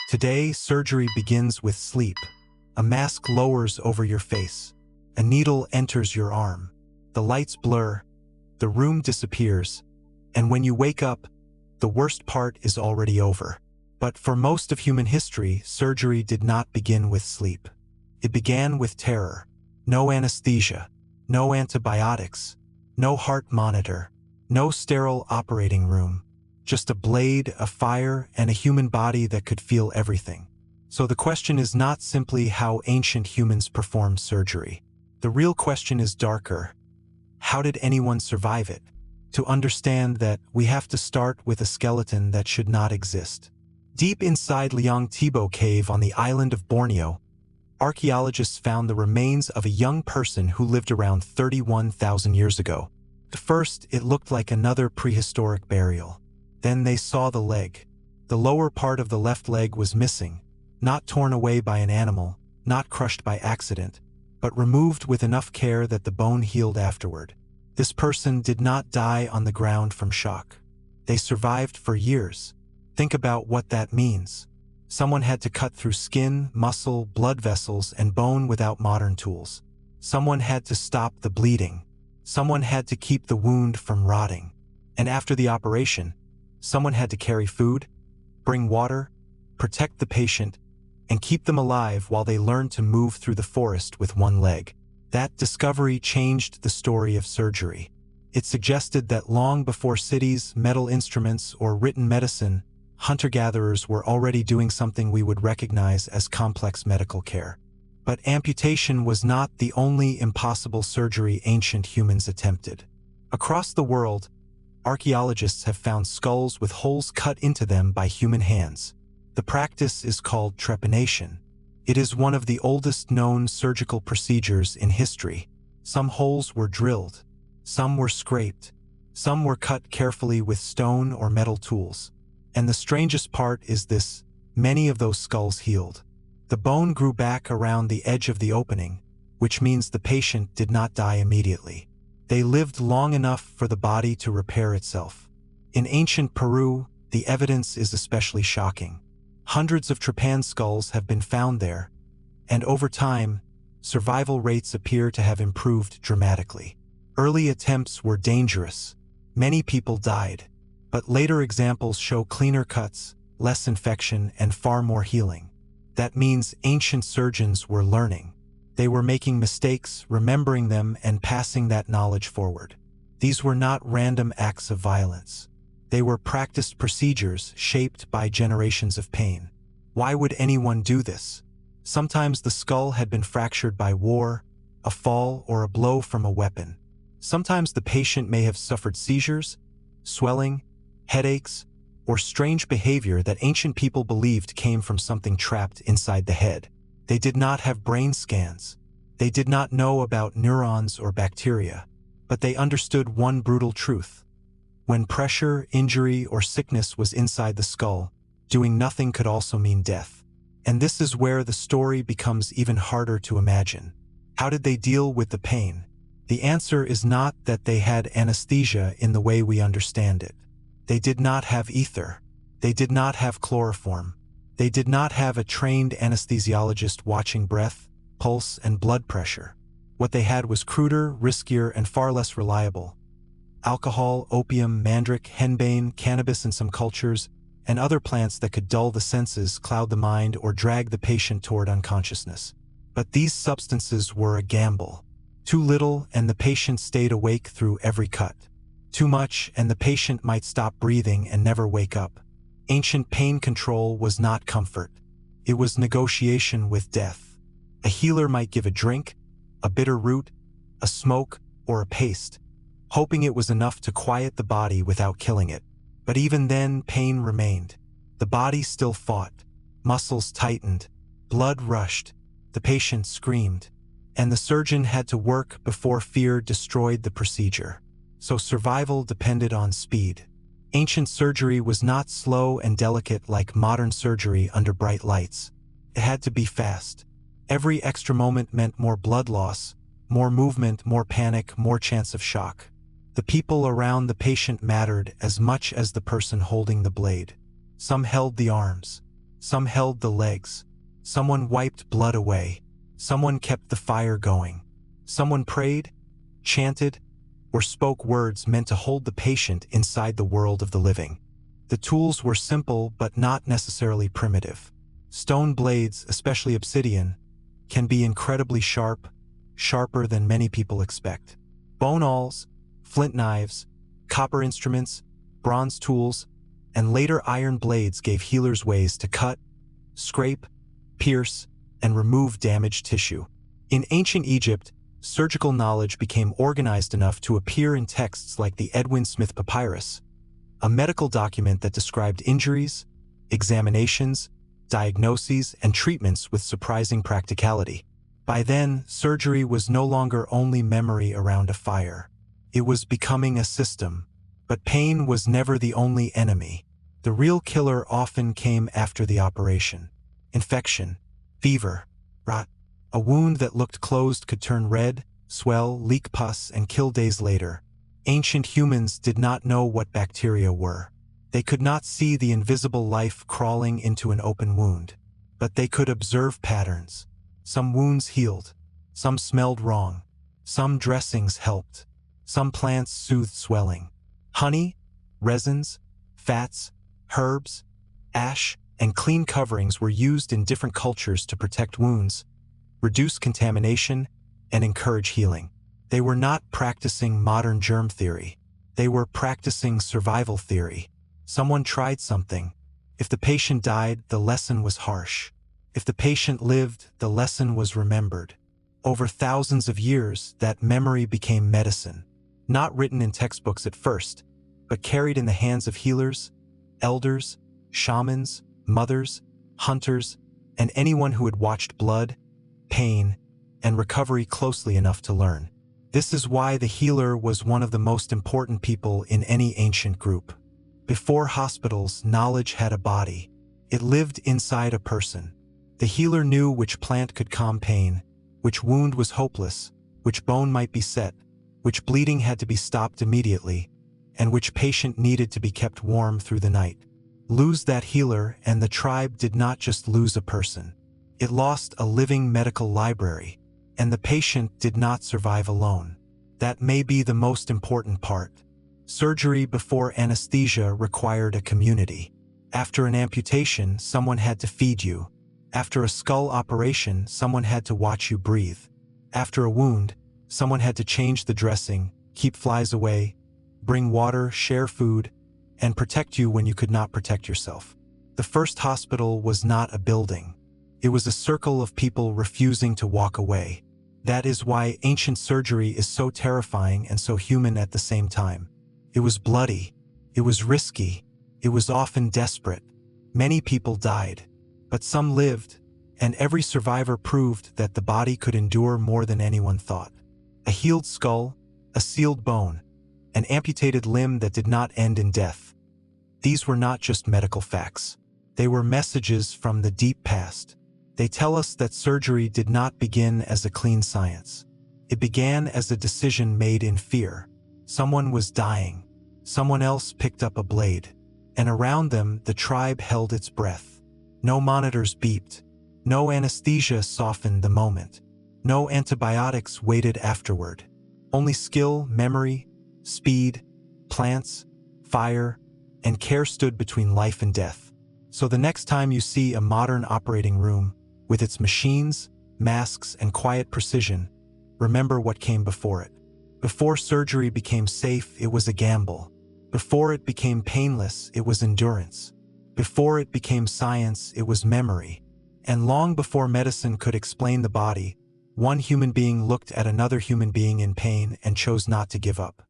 Today, surgery begins with sleep. A mask lowers over your face. A needle enters your arm. The lights blur. The room disappears. And when you wake up, the worst part is already over. But for most of human history, surgery did not begin with sleep. It began with terror. No anesthesia. No antibiotics. No heart monitor. No sterile operating room. Just a blade, a fire, and a human body that could feel everything. So the question is not simply how ancient humans performed surgery. The real question is darker. How did anyone survive it? To understand that, we have to start with a skeleton that should not exist. Deep inside Liang Tibo Cave on the island of Borneo, archaeologists found the remains of a young person who lived around 31,000 years ago. At first, it looked like another prehistoric burial. Then they saw the leg. The lower part of the left leg was missing, not torn away by an animal, not crushed by accident, but removed with enough care that the bone healed afterward. This person did not die on the ground from shock. They survived for years. Think about what that means. Someone had to cut through skin, muscle, blood vessels, and bone without modern tools. Someone had to stop the bleeding. Someone had to keep the wound from rotting. And after the operation, someone had to carry food, bring water, protect the patient, and keep them alive while they learned to move through the forest with one leg. That discovery changed the story of surgery. It suggested that long before cities, metal instruments, or written medicine, hunter-gatherers were already doing something we would recognize as complex medical care. But amputation was not the only impossible surgery ancient humans attempted. Across the world, archaeologists have found skulls with holes cut into them by human hands. The practice is called trepanation. It is one of the oldest known surgical procedures in history. Some holes were drilled. Some were scraped. Some were cut carefully with stone or metal tools. And the strangest part is this: many of those skulls healed. The bone grew back around the edge of the opening, which means the patient did not die immediately. They lived long enough for the body to repair itself. In ancient Peru, the evidence is especially shocking. Hundreds of trepan skulls have been found there, and over time, survival rates appear to have improved dramatically. Early attempts were dangerous. Many people died, but later examples show cleaner cuts, less infection, and far more healing. That means ancient surgeons were learning. They were making mistakes, remembering them, and passing that knowledge forward. These were not random acts of violence. They were practiced procedures shaped by generations of pain. Why would anyone do this? Sometimes the skull had been fractured by war, a fall, or a blow from a weapon. Sometimes the patient may have suffered seizures, swelling, headaches, or strange behavior that ancient people believed came from something trapped inside the head. They did not have brain scans. They did not know about neurons or bacteria, but they understood one brutal truth. When pressure, injury, or sickness was inside the skull, doing nothing could also mean death. And this is where the story becomes even harder to imagine. How did they deal with the pain? The answer is not that they had anesthesia in the way we understand it. They did not have ether. They did not have chloroform. They did not have a trained anesthesiologist watching breath, pulse, and blood pressure. What they had was cruder, riskier, and far less reliable. Alcohol, opium, mandrake, henbane, cannabis in some cultures, and other plants that could dull the senses, cloud the mind, or drag the patient toward unconsciousness. But these substances were a gamble. Too little, and the patient stayed awake through every cut. Too much, and the patient might stop breathing and never wake up. Ancient pain control was not comfort. It was negotiation with death. A healer might give a drink, a bitter root, a smoke, or a paste, hoping it was enough to quiet the body without killing it. But even then, pain remained. The body still fought. Muscles tightened. Blood rushed. The patient screamed. And the surgeon had to work before fear destroyed the procedure. So survival depended on speed. Ancient surgery was not slow and delicate like modern surgery under bright lights. It had to be fast. Every extra moment meant more blood loss, more movement, more panic, more chance of shock. The people around the patient mattered as much as the person holding the blade. Some held the arms. Some held the legs. Someone wiped blood away. Someone kept the fire going. Someone prayed, chanted, or spoke words meant to hold the patient inside the world of the living. The tools were simple but not necessarily primitive. Stone blades, especially obsidian, can be incredibly sharp, sharper than many people expect. Bone awls, flint knives, copper instruments, bronze tools, and later iron blades gave healers ways to cut, scrape, pierce, and remove damaged tissue. In ancient Egypt, surgical knowledge became organized enough to appear in texts like the Edwin Smith Papyrus, a medical document that described injuries, examinations, diagnoses, and treatments with surprising practicality. By then, surgery was no longer only memory around a fire. It was becoming a system. But pain was never the only enemy. The real killer often came after the operation. Infection, fever, rot. A wound that looked closed could turn red, swell, leak pus, and kill days later. Ancient humans did not know what bacteria were. They could not see the invisible life crawling into an open wound. But they could observe patterns. Some wounds healed. Some smelled wrong. Some dressings helped. Some plants soothed swelling. Honey, resins, fats, herbs, ash, and clean coverings were used in different cultures to protect wounds, reduce contamination, and encourage healing. They were not practicing modern germ theory. They were practicing survival theory. Someone tried something. If the patient died, the lesson was harsh. If the patient lived, the lesson was remembered. Over thousands of years, that memory became medicine. Not written in textbooks at first, but carried in the hands of healers, elders, shamans, mothers, hunters, and anyone who had watched blood, pain, and recovery closely enough to learn. This is why the healer was one of the most important people in any ancient group. Before hospitals, knowledge had a body. It lived inside a person. The healer knew which plant could calm pain, which wound was hopeless, which bone might be set, which bleeding had to be stopped immediately, and which patient needed to be kept warm through the night. Lose that healer, and the tribe did not just lose a person. It lost a living medical library, and the patient did not survive alone. That may be the most important part. Surgery before anesthesia required a community. After an amputation, someone had to feed you. After a skull operation, someone had to watch you breathe. After a wound, someone had to change the dressing, keep flies away, bring water, share food, and protect you when you could not protect yourself. The first hospital was not a building. It was a circle of people refusing to walk away. That is why ancient surgery is so terrifying and so human at the same time. It was bloody. It was risky. It was often desperate. Many people died, but some lived, and every survivor proved that the body could endure more than anyone thought. A healed skull, a sealed bone, an amputated limb that did not end in death. These were not just medical facts. They were messages from the deep past. They tell us that surgery did not begin as a clean science. It began as a decision made in fear. Someone was dying. Someone else picked up a blade. And around them, the tribe held its breath. No monitors beeped. No anesthesia softened the moment. No antibiotics waited afterward. Only skill, memory, speed, plants, fire, and care stood between life and death. So the next time you see a modern operating room, with its machines, masks, and quiet precision, remember what came before it. Before surgery became safe, it was a gamble. Before it became painless, it was endurance. Before it became science, it was memory. And long before medicine could explain the body, one human being looked at another human being in pain and chose not to give up.